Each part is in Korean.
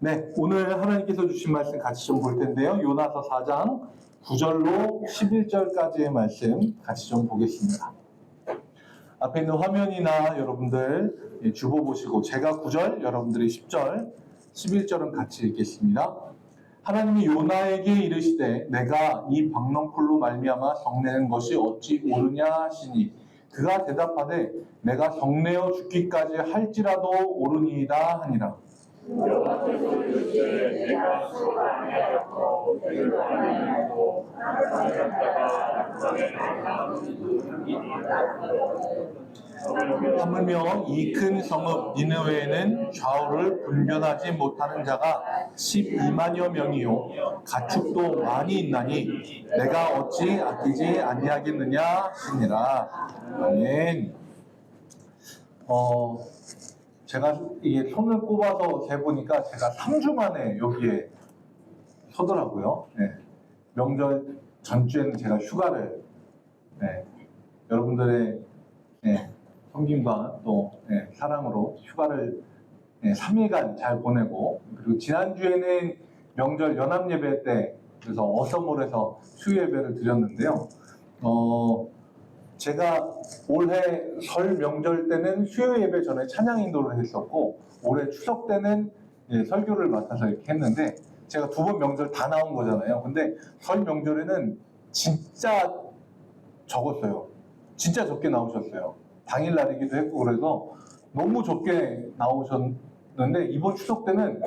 네, 오늘 하나님께서 주신 말씀 같이 좀 볼 텐데요. 요나서 4장 9절로 11절까지의 말씀 같이 좀 보겠습니다. 앞에 있는 화면이나 여러분들 주보 보시고 제가 9절, 여러분들이 10절, 11절은 같이 읽겠습니다. 하나님이 요나에게 이르시되 내가 이 박넝쿨로 말미암아 성내는 것이 어찌 옳으냐 하시니 그가 대답하되 내가 성내어 죽기까지 할지라도 옳으니이다 하니라. 여호와께서 이르시되 내가 수고가 아니하였고 그를 아니하였고 하였다가 낙성에 하물며 이 큰 성읍 니느웨에는 좌우를 분별하지 못하는 자가 12만여 명이요 가축도 많이 있나니 내가 어찌 아끼지 아니하겠느냐 하시니라. 아멘. 제가 이게 손을 꼽아서 재보니까 제가 3주 만에 여기에 서더라고요. 네. 명절 전주에는 제가 휴가를, 네. 여러분들의 섬김과 또 사랑으로 휴가를 3일간 잘 보내고, 그리고 지난주에는 명절 연합예배 때 그래서 어썸몰에서 수요예배를 드렸는데요. 제가 올해 설 명절 때는 수요예배 전에 찬양 인도를 했었고, 올해 추석 때는 설교를 맡아서 이렇게 했는데, 제가 두 번 명절 다 나온 거잖아요. 근데 설 명절에는 진짜 적었어요. 진짜 적게 나오셨어요. 당일날이기도 했고, 그래서 너무 적게 나오셨는데, 이번 추석 때는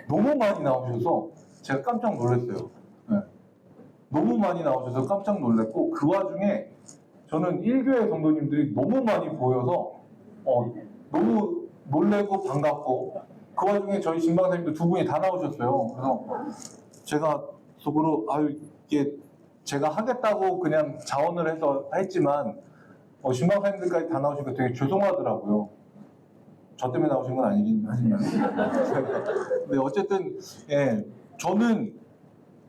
너무 많이 나오셔서 제가 깜짝 놀랐어요. 네. 너무 많이 나오셔서 깜짝 놀랐고, 그 와중에 저는 1교회 성도님들이 너무 많이 보여서 너무 놀래고 반갑고, 그 와중에 저희 신방사님도 두 분이 다 나오셨어요. 그래서 제가 속으로 이게 제가 하겠다고 그냥 자원을 해서 했지만 신방사님들까지 다 나오시니까 되게 죄송하더라고요. 저 때문에 나오신 건 아니긴 하지만. 근데 어쨌든 저는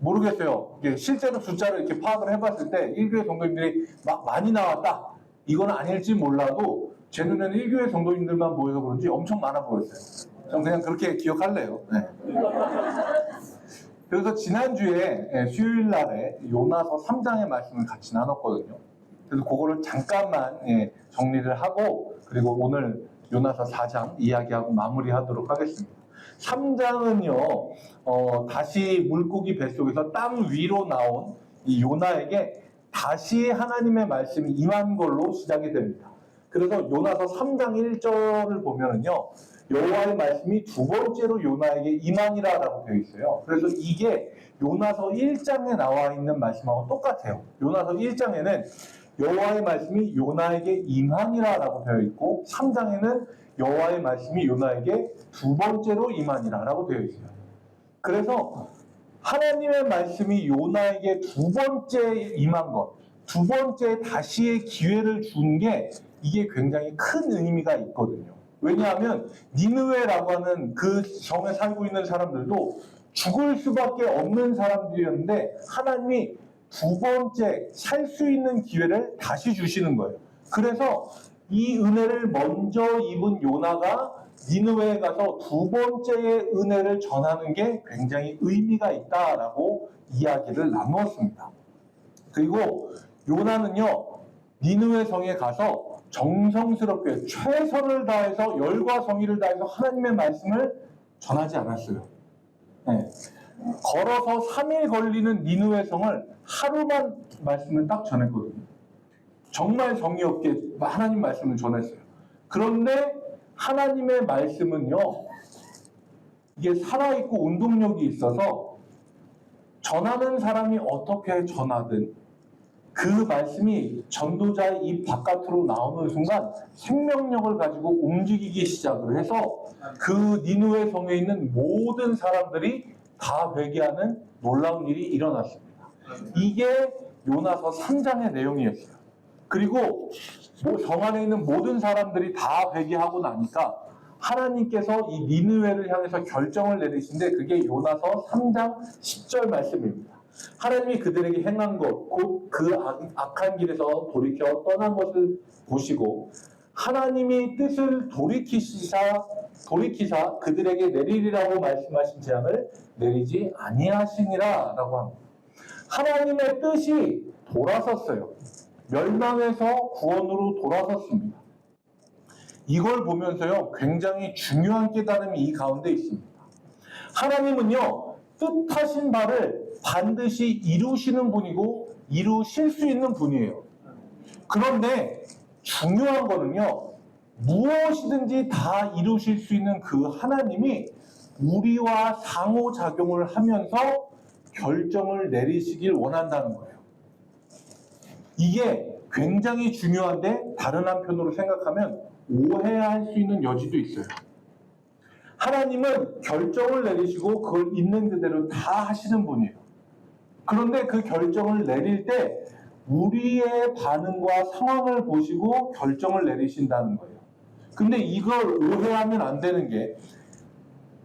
모르겠어요. 실제로 숫자를 이렇게 파악을 해봤을 때 1교회 성도님들이 막 많이 나왔다, 이건 아닐지 몰라도 제 눈에는 1교회 성도님들만 모여서 그런지 엄청 많아 보였어요. 전 그냥 그렇게 기억할래요. 네. 그래서 지난주에 수요일 날에 요나서 3장의 말씀을 같이 나눴거든요. 그래서 그거를 잠깐만 정리를 하고, 그리고 오늘 요나서 4장 이야기하고 마무리하도록 하겠습니다. 3장은요, 다시 물고기 뱃속에서 땅 위로 나온 이 요나에게 다시 하나님의 말씀이 임한 걸로 시작이 됩니다. 그래서 요나서 3장 1절을 보면은요, 여호와의 말씀이 두 번째로 요나에게 임하니라라고 되어 있어요. 그래서 이게 요나서 1장에 나와 있는 말씀하고 똑같아요. 요나서 1장에는 여호와의 말씀이 요나에게 임하니라라고 되어 있고, 3장에는 여호와의 말씀이 요나에게 두 번째로 임하니라라고 되어 있어요. 그래서 하나님의 말씀이 요나에게 두 번째 임한 것, 두 번째 다시의 기회를 준 게 이게 굉장히 큰 의미가 있거든요. 왜냐하면 니느웨라고 하는 그 성에 살고 있는 사람들도 죽을 수밖에 없는 사람들이었는데 하나님이 두 번째 살 수 있는 기회를 다시 주시는 거예요. 그래서 이 은혜를 먼저 입은 요나가 니느웨에 가서 두 번째의 은혜를 전하는 게 굉장히 의미가 있다라고 이야기를 나누었습니다. 그리고 요나는요, 니느웨 성에 가서 정성스럽게 최선을 다해서 열과 성의를 다해서 하나님의 말씀을 전하지 않았어요. 네. 걸어서 3일 걸리는 니느웨 성을 하루만 말씀을 딱 전했거든요. 정말 정이 없게 하나님 말씀을 전했어요. 그런데 하나님의 말씀은요, 이게 살아있고 운동력이 있어서 전하는 사람이 어떻게 전하든 그 말씀이 전도자의 입 바깥으로 나오는 순간 생명력을 가지고 움직이기 시작을 해서 그 니느웨 성에 있는 모든 사람들이 다 회개하는 놀라운 일이 일어났습니다. 이게 요나서 3장의 내용이었어요. 그리고 성 안에 있는 모든 사람들이 다 회개하고 나니까 하나님께서 이 니느웨를 향해서 결정을 내리신데 그게 요나서 3장 10절 말씀입니다. 하나님이 그들에게 행한 것, 곧 그 악한 길에서 돌이켜 떠난 것을 보시고 하나님이 뜻을 돌이키시사 돌이키사 그들에게 내리리라고 말씀하신 재앙을 내리지 아니하시니라 라고 합니다. 하나님의 뜻이 돌아섰어요. 멸망에서 구원으로 돌아섰습니다. 이걸 보면서요, 굉장히 중요한 깨달음이 이 가운데 있습니다. 하나님은요, 뜻하신 바를 반드시 이루시는 분이고 이루실 수 있는 분이에요. 그런데 중요한 거는요, 무엇이든지 다 이루실 수 있는 그 하나님이 우리와 상호작용을 하면서 결정을 내리시길 원한다는 거예요. 이게 굉장히 중요한데 다른 한편으로 생각하면 오해할 수 있는 여지도 있어요. 하나님은 결정을 내리시고 그걸 있는 그대로 다 하시는 분이에요. 그런데 그 결정을 내릴 때 우리의 반응과 상황을 보시고 결정을 내리신다는 거예요. 근데 이걸 오해하면 안 되는 게,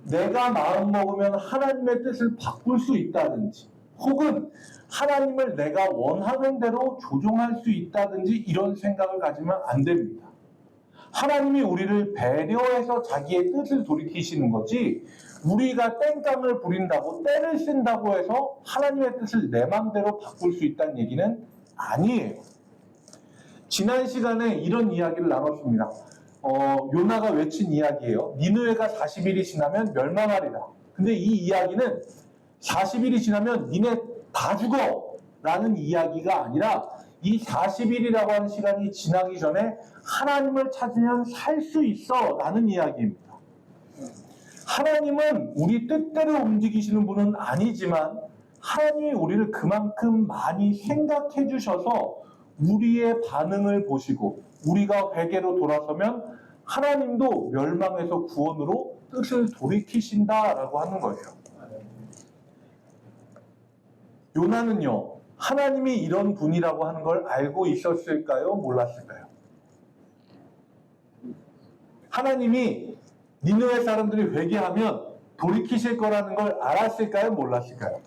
내가 마음먹으면 하나님의 뜻을 바꿀 수 있다든지, 혹은 하나님을 내가 원하는 대로 조종할 수 있다든지 이런 생각을 가지면 안 됩니다. 하나님이 우리를 배려해서 자기의 뜻을 돌이키시는 거지, 우리가 땡깡을 부린다고 때를 쓴다고 해서 하나님의 뜻을 내 마음대로 바꿀 수 있다는 얘기는 아니에요. 지난 시간에 이런 이야기를 나눴습니다. 요나가 외친 이야기예요. 니느웨가 40일이 지나면 멸망하리라. 근데 이 이야기는 40일이 지나면 니네 다 죽어 라는 이야기가 아니라, 이 40일이라고 하는 시간이 지나기 전에 하나님을 찾으면 살 수 있어 라는 이야기입니다. 하나님은 우리 뜻대로 움직이시는 분은 아니지만 하나님이 우리를 그만큼 많이 생각해 주셔서 우리의 반응을 보시고 우리가 회개로 돌아서면 하나님도 멸망에서 구원으로 뜻을 돌이키신다라고 하는 거예요. 요나는요, 하나님이 이런 분이라고 하는 걸 알고 있었을까요? 몰랐을까요? 하나님이 니느웨 사람들이 회개하면 돌이키실 거라는 걸 알았을까요? 몰랐을까요?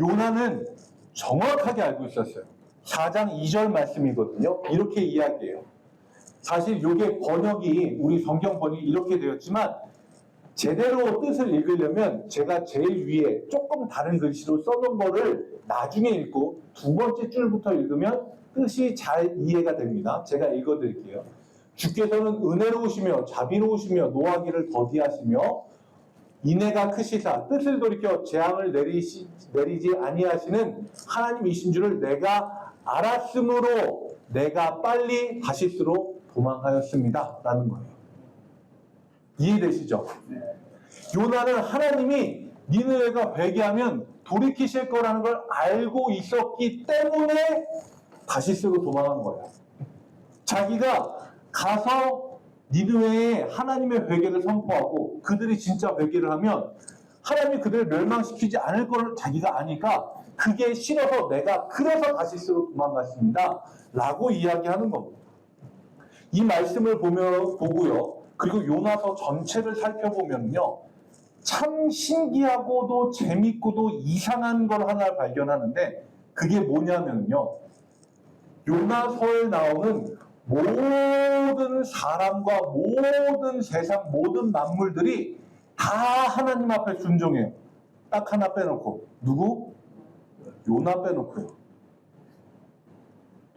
요나는 정확하게 알고 있었어요. 4장 2절 말씀이거든요. 이렇게 이야기해요. 사실 이게 번역이, 우리 성경 번역이 이렇게 되었지만 제대로 뜻을 읽으려면 제가 제일 위에 조금 다른 글씨로 써놓은 거를 나중에 읽고 두 번째 줄부터 읽으면 뜻이 잘 이해가 됩니다. 제가 읽어드릴게요. 주께서는 은혜로우시며 자비로우시며 노하기를 더디하시며 인애가 크시사 뜻을 돌이켜 재앙을 내리지 아니하시는 하나님이신 줄을 내가 알았으므로 내가 빨리 다시스로 도망하였습니다 라는 거예요. 이해되시죠? 요나는 하나님이 니느웨가 회개하면 돌이키실 거라는 걸 알고 있었기 때문에 다시스로 도망한 거예요. 자기가 가서 니느웨에 하나님의 회개를 선포하고 그들이 진짜 회개를 하면 하나님이 그들을 멸망시키지 않을 걸 자기가 아니까 그게 싫어서 내가 그래서 다시스로 도망갔습니다 라고 이야기하는 겁니다. 이 말씀을 보고요, 그리고 요나서 전체를 살펴보면요, 참 신기하고도 재밌고도 이상한 걸 하나 발견하는데, 그게 뭐냐면요, 요나서에 나오는 모든 사람과 모든 세상 모든 만물들이 다 하나님 앞에 순종해요. 딱 하나 빼놓고. 누구? 요나 빼놓고요.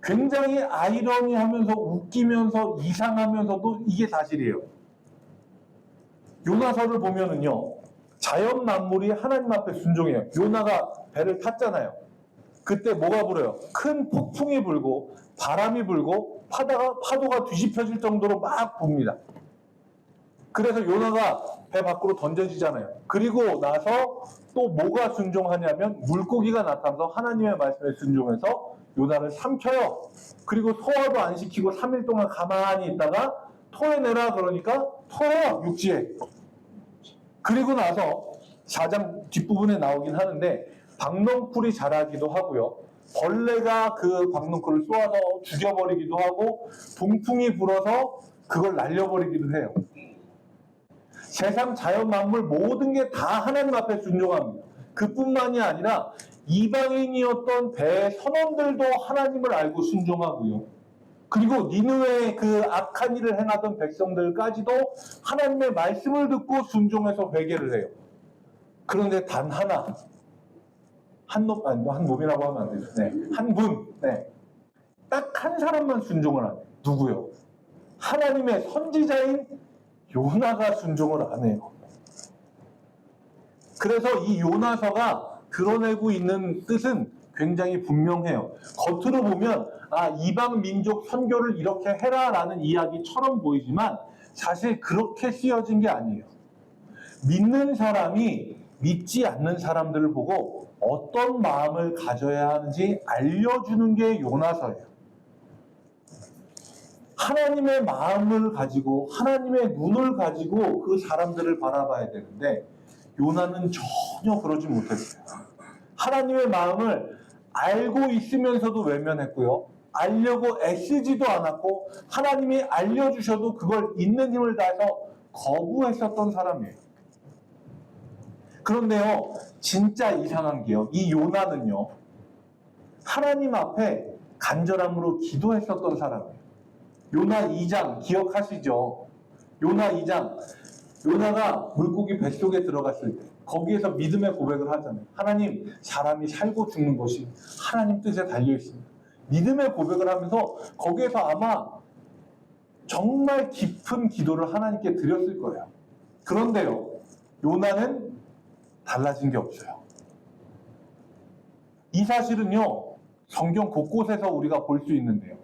굉장히 아이러니하면서 웃기면서 이상하면서도 이게 사실이에요. 요나서를 보면은요, 자연 만물이 하나님 앞에 순종해요. 요나가 배를 탔잖아요. 그때 뭐가 불어요? 큰 폭풍이 불고 바람이 불고 파도가 뒤집혀질 정도로 막 붑니다. 그래서 요나가 배 밖으로 던져지잖아요. 그리고 나서 또 뭐가 순종하냐면 물고기가 나타나서 하나님의 말씀에 순종해서 요나를 삼켜요. 그리고 소화도 안 시키고 3일 동안 가만히 있다가 토해내라 그러니까 토해요, 육지에. 그리고 나서 4장 뒷부분에 나오긴 하는데 박넝쿨이 자라기도 하고요. 벌레가 그 박넝쿨을 쏘아서 죽여버리기도 하고 동풍이 불어서 그걸 날려버리기도 해요. 세상 자연 만물 모든 게 다 하나님 앞에 순종합니다. 그뿐만이 아니라 이방인이었던 배 선원들도 하나님을 알고 순종하고요. 그리고 니느웨의 그 악한 일을 행하던 백성들까지도 하나님의 말씀을 듣고 순종해서 회개를 해요. 그런데 단 하나, 한 놈이라고 하면 안 되죠. 네. 한 분, 네. 딱 한 사람만 순종을 안 해요. 누구요? 하나님의 선지자인 요나가 순종을 안 해요. 그래서 이 요나서가 드러내고 있는 뜻은 굉장히 분명해요. 겉으로 보면 이방 민족 선교를 이렇게 해라라는 이야기처럼 보이지만 사실 그렇게 쓰여진 게 아니에요. 믿는 사람이 믿지 않는 사람들을 보고 어떤 마음을 가져야 하는지 알려주는 게 요나서예요. 하나님의 마음을 가지고 하나님의 눈을 가지고 그 사람들을 바라봐야 되는데 요나는 전혀 그러지 못했어요. 하나님의 마음을 알고 있으면서도 외면했고요. 알려고 애쓰지도 않았고 하나님이 알려주셔도 그걸 있는 힘을 다해서 거부했었던 사람이에요. 그런데요, 진짜 이상한 게요. 이 요나는요, 하나님 앞에 간절함으로 기도했었던 사람이에요. 요나 2장 기억하시죠? 요나 2장, 요나가 물고기 뱃속에 들어갔을 때 거기에서 믿음의 고백을 하잖아요. 하나님, 사람이 살고 죽는 것이 하나님 뜻에 달려 있습니다. 믿음의 고백을 하면서 거기에서 아마 정말 깊은 기도를 하나님께 드렸을 거예요. 그런데요, 요나는 달라진 게 없어요. 이 사실은요, 성경 곳곳에서 우리가 볼 수 있는데요.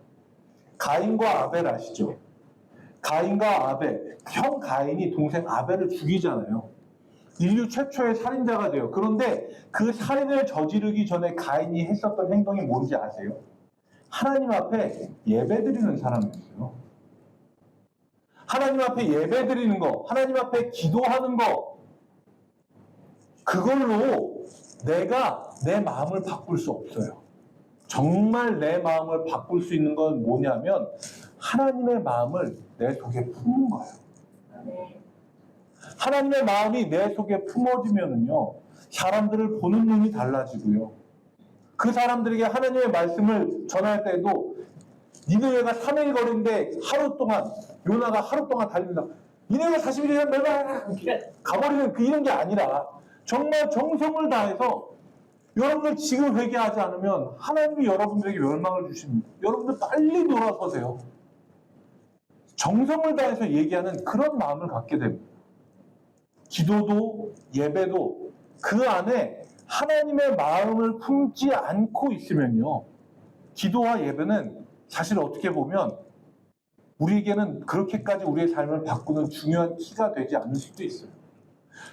가인과 아벨 아시죠? 가인과 아벨, 형 가인이 동생 아벨을 죽이잖아요. 인류 최초의 살인자가 돼요. 그런데 그 살인을 저지르기 전에 가인이 했었던 행동이 뭔지 아세요? 하나님 앞에 예배드리는 사람이었어요. 하나님 앞에 예배드리는 거, 하나님 앞에 기도하는 거, 그걸로 내가 내 마음을 바꿀 수 없어요. 정말 내 마음을 바꿀 수 있는 건 뭐냐면 하나님의 마음을 내 속에 품는 거예요. 하나님의 마음이 내 속에 품어지면은요, 사람들을 보는 눈이 달라지고요. 그 사람들에게 하나님의 말씀을 전할 때도 니느웨가 3일 거리인데 하루 동안, 요나가 하루 동안 달립니다. 니느웨가 40일이면 내가 가버리는 이런 게 아니라 정말 정성을 다해서 여러분들 지금 회개하지 않으면 하나님이 여러분들에게 멸망을 주십니다. 여러분들 빨리 돌아서세요. 정성을 다해서 얘기하는 그런 마음을 갖게 됩니다. 기도도 예배도 그 안에 하나님의 마음을 품지 않고 있으면요, 기도와 예배는 사실 어떻게 보면 우리에게는 그렇게까지 우리의 삶을 바꾸는 중요한 키가 되지 않을 수도 있어요.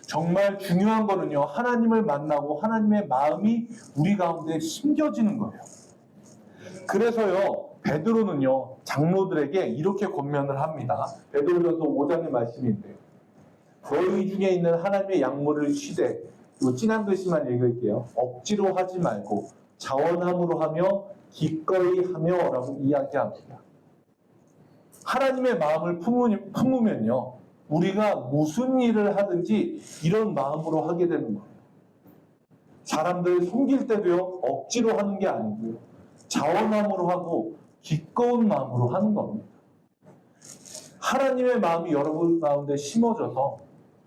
정말 중요한 거는요, 하나님을 만나고 하나님의 마음이 우리 가운데 심겨지는 거예요. 그래서요, 베드로는요, 장로들에게 이렇게 권면을 합니다. 베드로전서 5장의 말씀인데요. 너희 중에 있는 하나님의 약물을 쉬되, 요 진한 글씨만 읽을게요. 억지로 하지 말고 자원함으로 하며 기꺼이 하며 라고 이야기합니다. 하나님의 마음을 품으면요, 우리가 무슨 일을 하든지 이런 마음으로 하게 되는 거예요. 사람들 섬길 때도요, 억지로 하는 게 아니고요, 자원함으로 하고 기꺼운 마음으로 하는 겁니다. 하나님의 마음이 여러분 가운데 심어져서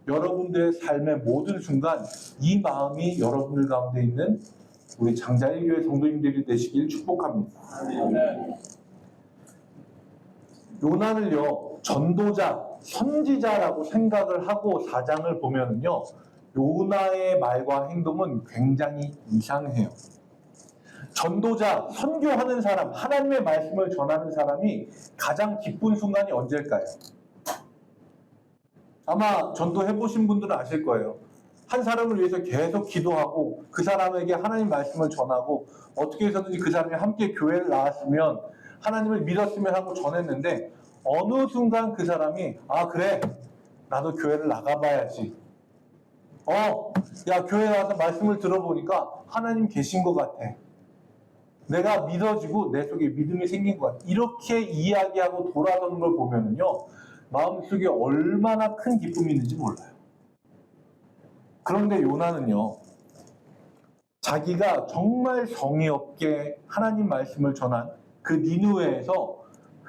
여러분들의 삶의 모든 순간 이 마음이 여러분들 가운데 있는 우리 장자일교회 성도님들이 되시길 축복합니다. 요나는요, 전도자, 선지자라고 생각을 하고 4장을 보면은요, 요나의 말과 행동은 굉장히 이상해요. 전도자, 선교하는 사람, 하나님의 말씀을 전하는 사람이 가장 기쁜 순간이 언제일까요? 아마 전도해보신 분들은 아실 거예요. 한 사람을 위해서 계속 기도하고 그 사람에게 하나님 말씀을 전하고 어떻게 해서든지 그 사람이 함께 교회를 나왔으면 하나님을 믿었으면 하고 전했는데 어느 순간 그 사람이 그래, 나도 교회를 나가봐야지. 야, 교회 나와서 말씀을 들어보니까 하나님 계신 것 같아. 내가 믿어지고 내 속에 믿음이 생긴 것 같아. 이렇게 이야기하고 돌아서는 걸 보면은요, 마음속에 얼마나 큰 기쁨이 있는지 몰라요. 그런데 요나는요, 자기가 정말 성의 없게 하나님 말씀을 전한 그 니느웨에서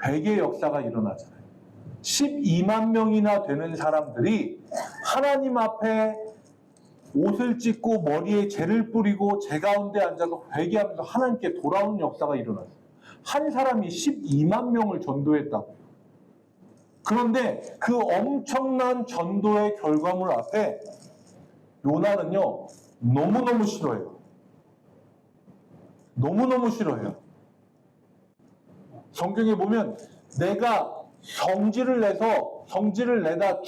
회개 역사가 일어나잖아요. 12만 명이나 되는 사람들이 하나님 앞에 옷을 찢고 머리에 재를 뿌리고 제 가운데 앉아서 회개하면서 하나님께 돌아오는 역사가 일어났어요. 한 사람이 12만 명을 전도했다고요. 그런데 그 엄청난 전도의 결과물 앞에 요나는요, 너무너무 싫어해요. 너무너무 싫어해요. 성경에 보면 내가 성질을 내다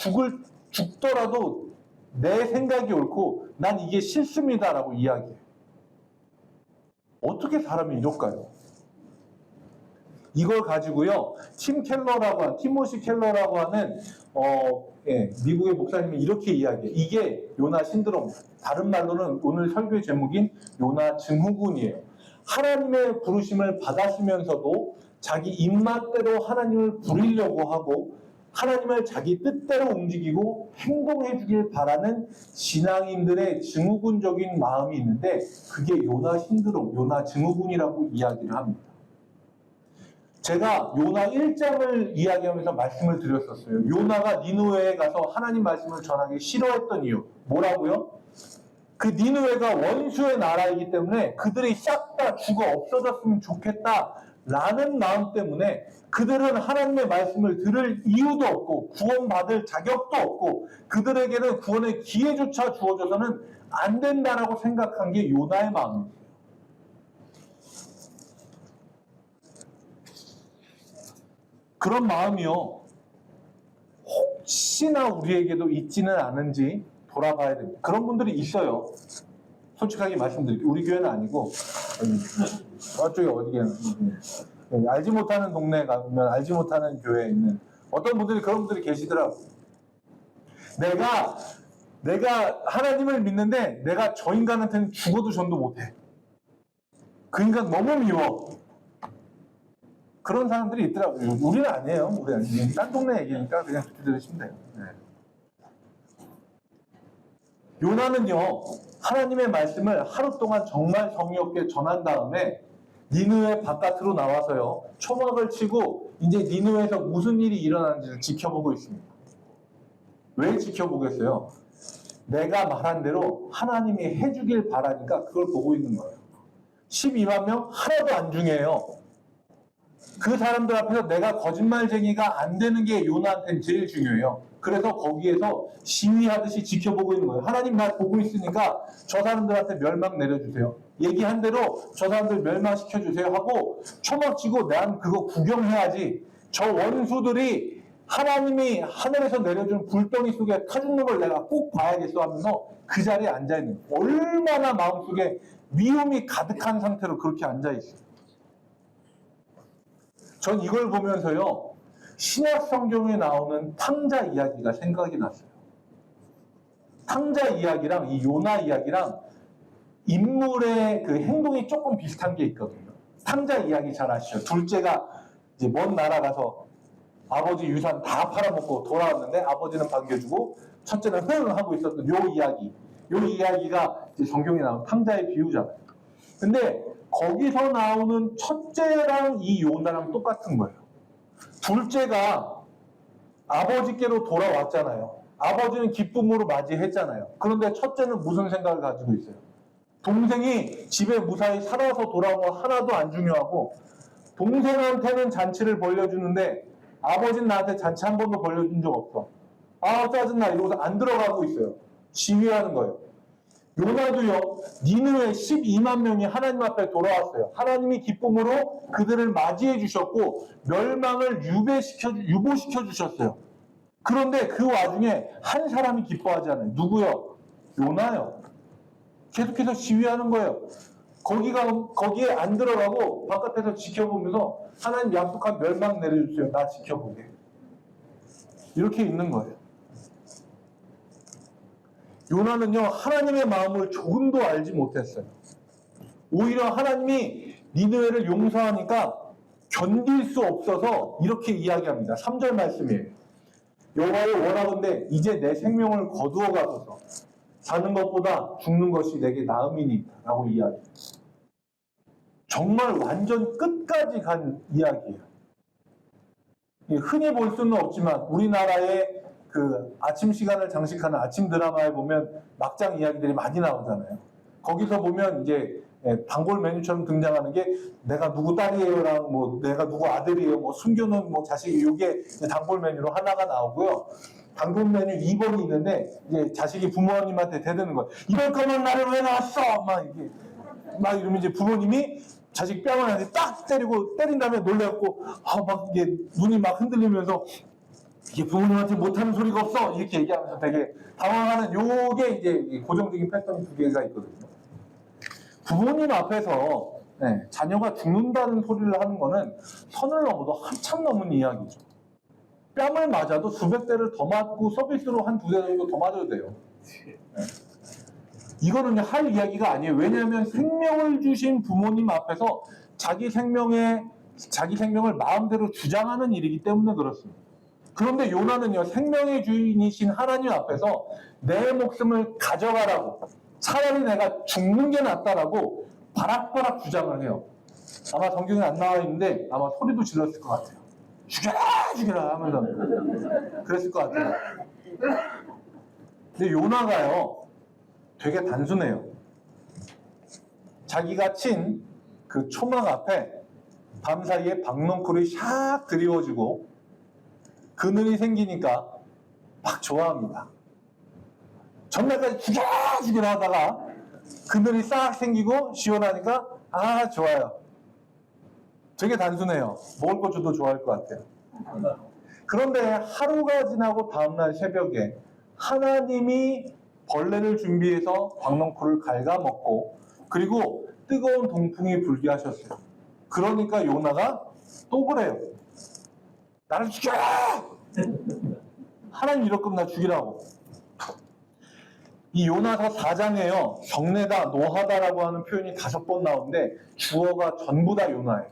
죽더라도 내 생각이 옳고 난 이게 싫습니다라고 이야기해요. 어떻게 사람이 이럴까요? 이걸 가지고요, 티모시 켈러라고 하는 미국의 목사님이 이렇게 이야기해요. 이게 요나 신드롬, 다른 말로는 오늘 설교의 제목인 요나 증후군이에요. 하나님의 부르심을 받았으면서도 자기 입맛대로 하나님을 부리려고 하고 하나님을 자기 뜻대로 움직이고 행동해 주길 바라는 신앙인들의 증후군적인 마음이 있는데 그게 요나 신드롬, 요나 증후군이라고 이야기를 합니다. 제가 요나 1장을 이야기하면서 말씀을 드렸었어요. 요나가 니느웨에 가서 하나님 말씀을 전하기 싫어했던 이유. 뭐라고요? 그 니느웨가 원수의 나라이기 때문에 그들이 싹 다 죽어 없어졌으면 좋겠다라는 마음 때문에 그들은 하나님의 말씀을 들을 이유도 없고 구원받을 자격도 없고 그들에게는 구원의 기회조차 주어져서는 안 된다라고 생각한 게 요나의 마음이에요. 그런 마음이요, 혹시나 우리에게도 있지는 않은지 돌아봐야 됩니다. 그런 분들이 있어요. 솔직하게 말씀드릴게요. 우리 교회는 아니고 저쪽에 어디게 알지 못하는 동네에 가면 알지 못하는 교회에 있는 어떤 분들이 그런 분들이 계시더라고요. 내가 하나님을 믿는데 내가 저 인간한테는 죽어도 전도 못해. 그 인간 너무 미워. 그런 사람들이 있더라고요. 우리는 아니에요. 우리 아니에요. 딴 동네 얘기니까 그냥 들으시면 돼요. 네. 요나는요, 하나님의 말씀을 하루 동안 정말 성의 없게 전한 다음에 니느웨 바깥으로 나와서요, 초막을 치고 이제 니느웨에서 무슨 일이 일어나는지를 지켜보고 있습니다. 왜 지켜보겠어요? 내가 말한 대로 하나님이 해주길 바라니까 그걸 보고 있는 거예요. 12만 명 하나도 안 중요해요. 그 사람들 앞에서 내가 거짓말쟁이가 안 되는 게 요나한테는 제일 중요해요. 그래서 거기에서 시위하듯이 지켜보고 있는 거예요. 하나님 날 보고 있으니까 저 사람들한테 멸망 내려주세요. 얘기한 대로 저 사람들 멸망시켜주세요 하고 초막치고 난 그거 구경해야지. 저 원수들이 하나님이 하늘에서 내려준 불덩이 속에 타준 놈을 내가 꼭 봐야겠어 하면서 그 자리에 앉아있는 거예요. 얼마나 마음속에 미움이 가득한 상태로 그렇게 앉아있어요. 전 이걸 보면서요, 신약 성경에 나오는 탕자 이야기가 생각이 났어요. 탕자 이야기랑 이 요나 이야기랑 인물의 그 행동이 조금 비슷한 게 있거든요. 탕자 이야기 잘 아시죠? 둘째가 이제 먼 나라 가서 아버지 유산 다 팔아먹고 돌아왔는데 아버지는 반겨주고 첫째는 흥 하고 있었던 요 이야기가 이제 성경에 나오는 탕자의 비유잖아요. 근데 거기서 나오는 첫째랑 이 요나랑 똑같은 거예요. 둘째가 아버지께로 돌아왔잖아요. 아버지는 기쁨으로 맞이했잖아요. 그런데 첫째는 무슨 생각을 가지고 있어요? 동생이 집에 무사히 살아서 돌아온 거 하나도 안 중요하고 동생한테는 잔치를 벌려주는데 아버지는 나한테 잔치 한 번도 벌려준 적 없어. 아 짜증나 이러고서 안 들어가고 있어요. 시위하는 거예요. 요나도요, 니느웨 12만 명이 하나님 앞에 돌아왔어요. 하나님이 기쁨으로 그들을 맞이해 주셨고 멸망을 유보시켜 주셨어요. 그런데 그 와중에 한 사람이 기뻐하지 않아요. 누구요? 요나요. 계속해서 시위하는 거예요. 거기에 안 들어가고 바깥에서 지켜보면서 하나님 약속한 멸망 내려주세요. 나 지켜보게. 이렇게 있는 거예요. 요나는요, 하나님의 마음을 조금도 알지 못했어요. 오히려 하나님이 니느웨를 용서하니까 견딜 수 없어서 이렇게 이야기합니다. 3절 말씀이에요. 여호와여 원하건대 이제 내 생명을 거두어 가소서. 사는 것보다 죽는 것이 내게 나음이니이다 라고 이야기해요. 정말 완전 끝까지 간 이야기예요. 흔히 볼 수는 없지만 우리나라의 그 아침 시간을 장식하는 아침 드라마에 보면 막장 이야기들이 많이 나오잖아요. 거기서 보면 이제 단골 메뉴처럼 등장하는 게 내가 누구 딸이에요랑 뭐 내가 누구 아들이에요, 뭐 숨겨놓은 뭐 자식이, 이게 단골 메뉴로 하나가 나오고요. 단골 메뉴 2번이 있는데 이제 자식이 부모님한테 대드는 거예요. 이럴 거면 나를 왜 낳았어? 막 이러면 이제 부모님이 자식 뺨을 한테 딱 때린 다음에 놀래갖고 막 이게 눈이 막 흔들리면서 이게 부모님한테 못하는 소리가 없어 이렇게 얘기하면서 되게 당황하는, 요게 이제 고정적인 패턴이 두 개가 있거든요. 부모님 앞에서 자녀가 죽는다는 소리를 하는 거는 선을 넘어도 한참 넘은 이야기죠. 뺨을 맞아도 수백 대를 더 맞고 서비스로 한 2대 정도 더 맞아도 돼요. 이거는 할 이야기가 아니에요. 왜냐하면 생명을 주신 부모님 앞에서 자기 생명을 마음대로 주장하는 일이기 때문에 그렇습니다. 그런데 요나는요, 생명의 주인이신 하나님 앞에서 내 목숨을 가져가라고, 차라리 내가 죽는 게 낫다라고 바락바락 주장을 해요. 아마 성경에 안 나와 있는데 아마 소리도 질렀을 것 같아요. 죽여라 죽여라 하면서 그랬을 것 같아요. 근데 요나가요 되게 단순해요. 자기가 친 그 초막 앞에 밤사이에 박넝쿨이 샥 드리워지고 그늘이 생기니까 막 좋아합니다. 전날까지 죽여라 하다가 그늘이 싹 생기고 시원하니까 아 좋아요. 되게 단순해요. 먹을 거 줘도 좋아할 것 같아요. 그런데 하루가 지나고 다음날 새벽에 하나님이 벌레를 준비해서 박넝쿨을 갉아먹고 그리고 뜨거운 동풍이 불게 하셨어요. 그러니까 요나가 또 그래요. 나를 죽여라! 하나님 이럴 거면 나 죽이라고. 이 요나서 4장에요. 성내다, 노하다라고 하는 표현이 5번 나오는데 주어가 전부 다 요나예요.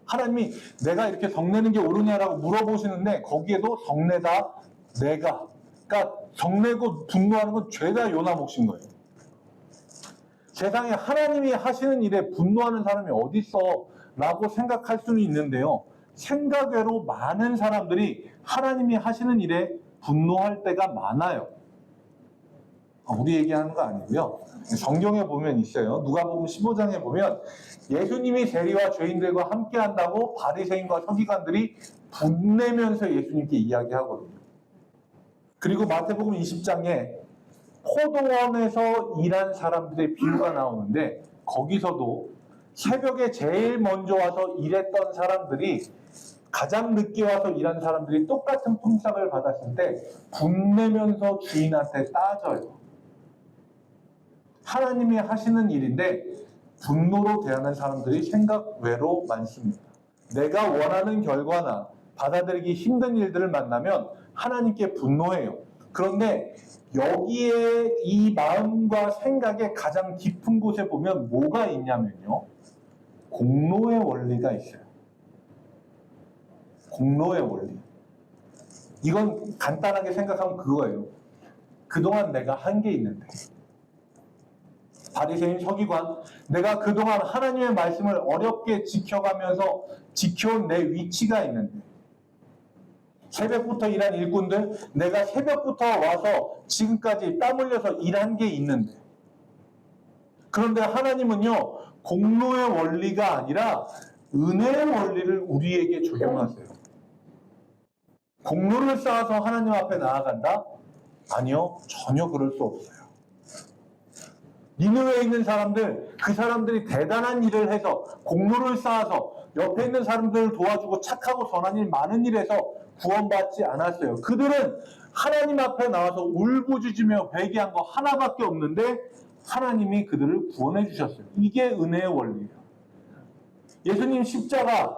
하나님이 내가 이렇게 성내는 게 옳으냐라고 물어보시는데 거기에도 성내다, 내가. 그러니까 성내고 분노하는 건 죄다 요나 몫인 거예요. 세상에 하나님이 하시는 일에 분노하는 사람이 어디 있어? 라고 생각할 수는 있는데요. 생각외로 많은 사람들이 하나님이 하시는 일에 분노할 때가 많아요. 우리 얘기하는 거 아니고요. 성경에 보면 있어요. 누가복음 15장에 보면 예수님이 세리와 죄인들과 함께 한다고 바리새인과 서기관들이 분내면서 예수님께 이야기하거든요. 그리고 마태복음 20장에 포도원에서 일한 사람들의 비유가 나오는데 거기서도 새벽에 제일 먼저 와서 일했던 사람들이 가장 늦게 와서 일한 사람들이 똑같은 품삯을 받았을 때 분내면서 주인한테 따져요. 하나님이 하시는 일인데 분노로 대하는 사람들이 생각 외로 많습니다. 내가 원하는 결과나 받아들이기 힘든 일들을 만나면 하나님께 분노해요. 그런데 여기에 이 마음과 생각의 가장 깊은 곳에 보면 뭐가 있냐면요. 공로의 원리가 있어요. 공로의 원리. 이건 간단하게 생각하면 그거예요. 그동안 내가 한 게 있는데. 바리새인 서기관, 내가 그동안 하나님의 말씀을 어렵게 지켜가면서 지켜온 내 위치가 있는데 새벽부터 일한 일꾼들, 내가 새벽부터 와서 지금까지 땀 흘려서 일한 게 있는데 그런데 하나님은요 공로의 원리가 아니라 은혜의 원리를 우리에게 적용하세요. 공로를 쌓아서 하나님 앞에 나아간다? 아니요, 전혀 그럴 수 없어요. 니느웨에 있는 사람들, 그 사람들이 대단한 일을 해서 공로를 쌓아서 옆에 있는 사람들을 도와주고 착하고 선한 일 많은 일에서 구원받지 않았어요. 그들은 하나님 앞에 나와서 울부짖으며 회개한 거 하나밖에 없는데 하나님이 그들을 구원해 주셨어요. 이게 은혜의 원리예요. 예수님 십자가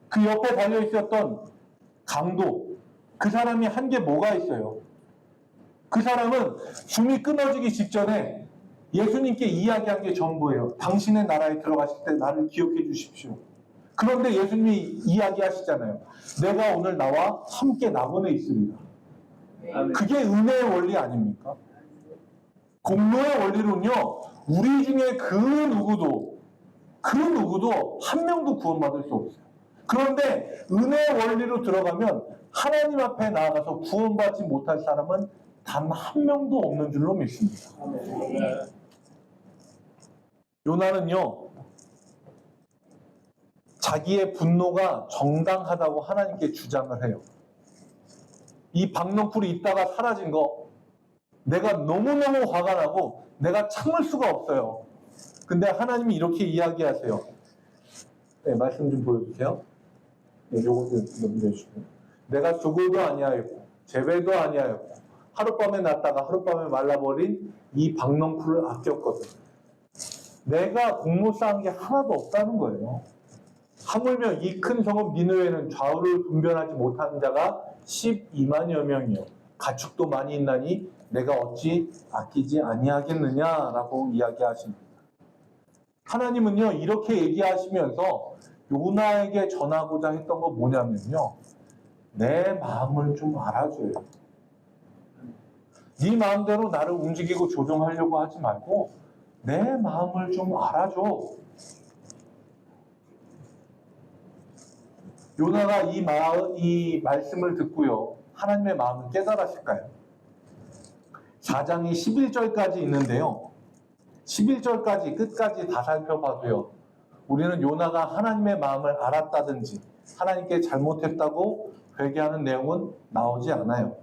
그 옆에 달려 있었던 강도, 그 사람이 한 게 뭐가 있어요? 그 사람은 숨이 끊어지기 직전에 예수님께 이야기한 게 전부예요. 당신의 나라에 들어가실 때 나를 기억해 주십시오. 그런데 예수님이 이야기하시잖아요. 내가 오늘 나와 함께 낙원에 있으리라. 그게 은혜의 원리 아닙니까? 공로의 원리로는요. 우리 중에 그 누구도 한 명도 구원받을 수 없어요. 그런데 은혜의 원리로 들어가면 하나님 앞에 나아가서 구원받지 못할 사람은 단 한 명도 없는 줄로 믿습니다. 요나는요, 자기의 분노가 정당하다고 하나님께 주장을 해요. 이 박넝쿨이 있다가 사라진 거 내가 너무너무 화가 나고 내가 참을 수가 없어요. 근데 하나님이 이렇게 이야기하세요. 네, 말씀 좀 보여주세요. 네, 요거 좀 넘겨주시고. 내가 죽어도 아니하였고 재배도 아니하였고 하룻밤에 났다가 하룻밤에 말라버린 이 박넝쿨을 아꼈거든. 내가 공로 쌓은 게 하나도 없다는 거예요. 하물며 이 큰 성읍 니느웨는 좌우를 분별하지 못하는 자가 12만여 명이요 가축도 많이 있나니 내가 어찌 아끼지 아니하겠느냐라고 이야기하십니다. 하나님은요 이렇게 얘기하시면서 요나에게 전하고자 했던 건 뭐냐면요, 내 마음을 좀 알아줘요. 네 마음대로 나를 움직이고 조종하려고 하지 말고 내 마음을 좀 알아줘. 요나가 이 말씀을 듣고요, 하나님의 마음을 깨달았을까요? 4장이 11절까지 있는데요. 11절까지 끝까지 다 살펴봐도요, 우리는 요나가 하나님의 마음을 알았다든지 하나님께 잘못했다고 회개하는 내용은 나오지 않아요.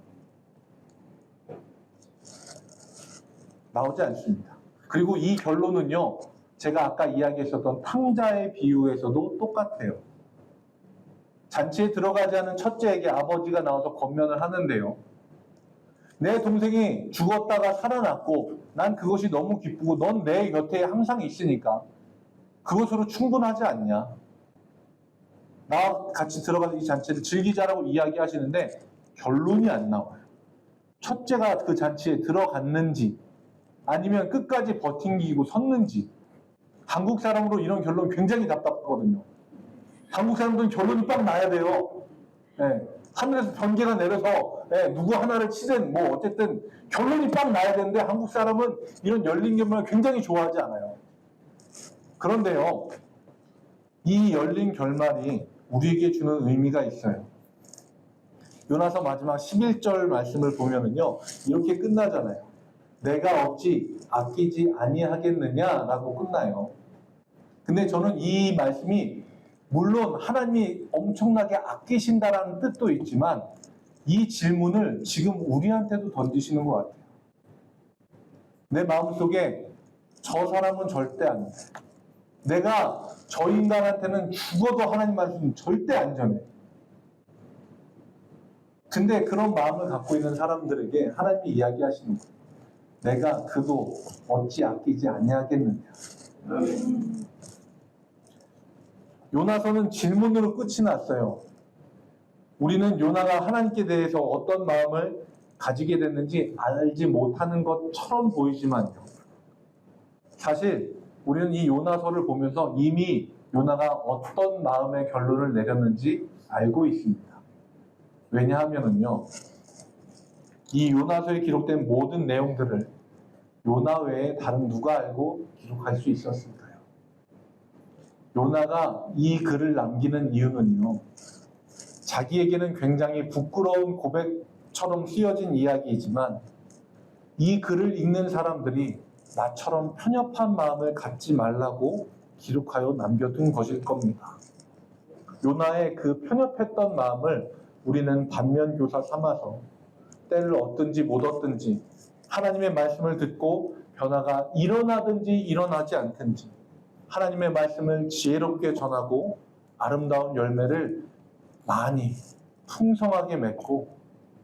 나오지 않습니다. 그리고 이 결론은요, 제가 아까 이야기했었던 탕자의 비유에서도 똑같아요. 잔치에 들어가지 않은 첫째에게 아버지가 나와서 권면을 하는데요, 내 동생이 죽었다가 살아났고 난 그것이 너무 기쁘고 넌 내 곁에 항상 있으니까 그것으로 충분하지 않냐? 나와 같이 들어가서 이 잔치를 즐기자라고 이야기하시는데 결론이 안 나와요. 첫째가 그 잔치에 들어갔는지 아니면 끝까지 버팅기고 섰는지. 한국 사람으로 이런 결론 굉장히 답답하거든요. 한국 사람들은 결론이 빡 나야 돼요. 네. 하늘에서 번개가 내려서 누구 하나를 치든 뭐 어쨌든 결론이 빡 나야 되는데 한국 사람은 이런 열린 결말을 굉장히 좋아하지 않아요. 그런데요, 이 열린 결말이 우리에게 주는 의미가 있어요. 요나서 마지막 11절 말씀을 보면은요, 이렇게 끝나잖아요. 내가 어찌 아끼지 아니하겠느냐라고 끝나요. 근데 저는 이 말씀이 물론 하나님이 엄청나게 아끼신다라는 뜻도 있지만 이 질문을 지금 우리한테도 던지시는 것 같아요. 내 마음속에 저 사람은 절대 안 돼. 내가 저 인간한테는 죽어도 하나님 말씀 절대 안 전해. 근데 그런 마음을 갖고 있는 사람들에게 하나님이 이야기하시는 거예요. 내가 그도 어찌 아끼지 아니하겠느냐. 요나서는 질문으로 끝이 났어요. 우리는 요나가 하나님께 대해서 어떤 마음을 가지게 됐는지 알지 못하는 것처럼 보이지만요, 사실 우리는 이 요나서를 보면서 이미 요나가 어떤 마음의 결론을 내렸는지 알고 있습니다. 왜냐하면은요, 이 요나서에 기록된 모든 내용들을 요나 외에 다른 누가 알고 기록할 수 있었을까요? 요나가 이 글을 남기는 이유는요, 자기에게는 굉장히 부끄러운 고백처럼 쓰여진 이야기이지만 이 글을 읽는 사람들이 나처럼 편협한 마음을 갖지 말라고 기록하여 남겨둔 것일 겁니다. 요나의 그 편협했던 마음을 우리는 반면교사 삼아서 때를 얻든지 못 얻든지 하나님의 말씀을 듣고 변화가 일어나든지 일어나지 않든지 하나님의 말씀을 지혜롭게 전하고 아름다운 열매를 많이 풍성하게 맺고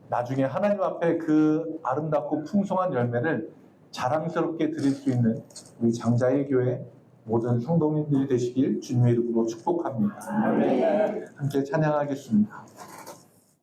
나중에 하나님 앞에 그 아름답고 풍성한 열매를 자랑스럽게 드릴 수 있는 우리 장자의 교회 모든 성도님들이 되시길 주님의 이름으로 축복합니다. 함께 찬양하겠습니다.